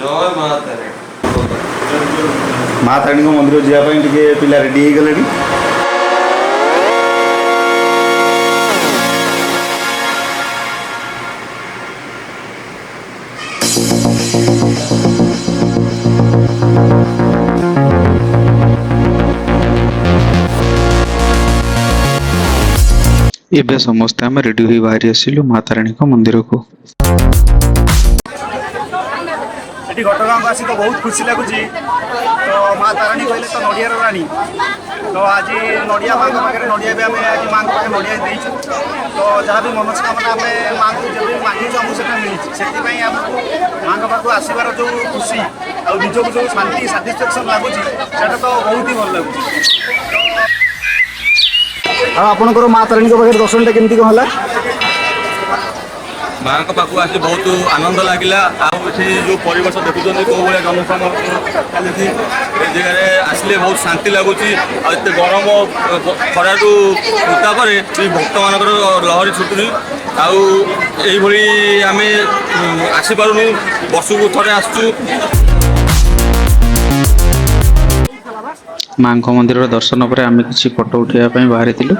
ଜୟ ମା ତାରିଣୀ। ମା ତାରିଣୀଙ୍କ ମନ୍ଦିର ଯିବା ପାଇଁ ଟିକେ ପିଲା ରେଡ଼ି ହେଇଗଲେଣି। ଏବେ ସମସ୍ତେ ଆମେ ରେଡି ହୋଇ ବାହାରି ଆସିଲୁ ମା ତାରିଣୀଙ୍କ ମନ୍ଦିରକୁ। ଏଠି ଘଟଗାଁକୁ ଆସି ତ ବହୁତ ଖୁସି ଲାଗୁଛି। ତ ମା ତାରିଣୀ କହିଲେ ତ ନଡ଼ିଆର ରାଣୀ। ତ ଆଜି ନଡ଼ିଆ ମାଙ୍କ ପାଖରେ ନଡ଼ିଆ ବି ଆମେ ଆଜି ମାଙ୍କ ପାଖରେ ନଡ଼ିଆ ଦେଇଛୁ। ତ ଯାହା ବି ମନସ୍କାମନା ଆମେ ମାଙ୍କୁ ଯେବେ ମାଗିଛୁ ଆମକୁ ସେଟା ମିଳିଛି। ସେଥିପାଇଁ ଆମକୁ ମାଙ୍କ ପାଖକୁ ଆସିବାର ଯେଉଁ ଖୁସି ଆଉ ନିଜକୁ ଯେଉଁ ଶାନ୍ତି ସାଟିସ୍ଫ୍ୟାକ୍ସନ୍ ଲାଗୁଛି ସେଇଟା ତ ବହୁତ ହି ଭଲ ଲାଗୁଛି। ଆଉ ଆପଣଙ୍କର ମା ତାରିଣୀଙ୍କ ପାଖରେ ଦର୍ଶନଟା କେମିତି କ'ଣ ହେଲା? ମାଙ୍କ ପାଖକୁ ଆସି ବହୁତ ଆନନ୍ଦ ଲାଗିଲା। ଆଉ ଏଠି ଯେଉଁ ପରିବେଶ ଦେଖୁଛନ୍ତି କେଉଁ ଭଳିଆ ଜନସମାଗମ ଚାଲିଛି, ଏ ଜାଗାରେ ଆସିଲେ ବହୁତ ଶାନ୍ତି ଲାଗୁଛି। ଆଉ ଏତେ ଗରମ ଖରାରୁ ଉତ୍ତାପରେ ବି ଭକ୍ତମାନଙ୍କର ଲହରୀ ଛୁଟୁନି। ଆଉ ଏଇଭଳି ଆମେ ଆସିପାରୁନୁ, ବର୍ଷକୁ ଥରେ ଆସୁଛୁ। ମାଙ୍କ ମନ୍ଦିରର ଦର୍ଶନ ପରେ ଆମେ କିଛି ଫଟୋ ଉଠାଇବା ପାଇଁ ବାହାରିଥିଲୁ।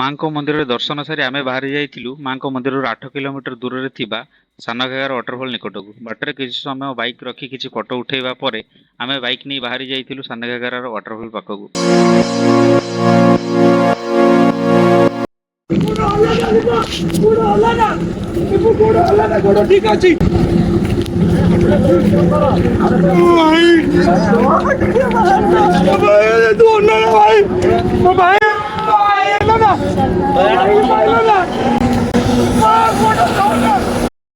ମାଙ୍କ ମନ୍ଦିରରେ ଦର୍ଶନ ସାରି ଆମେ ବାହାରି ଯାଇଥିଲୁ ମାଙ୍କ ମନ୍ଦିରରୁ 8 କିଲୋମିଟର ଦୂରରେ ଥିବା ସାନ ଘାଗରା ୱାଟରଫଲ୍ ନିକଟକୁ। ବାଟରେ କିଛି ସମୟ ବାଇକ୍ ରଖି କିଛି ଫଟୋ ଉଠାଇବା ପରେ ଆମେ ବାଇକ୍ ନେଇ ବାହାରି ଯାଇଥିଲୁ ସାନ ଘାଗରାର ୱାଟରଫଲ୍ ପାଖକୁ। ଭାଇ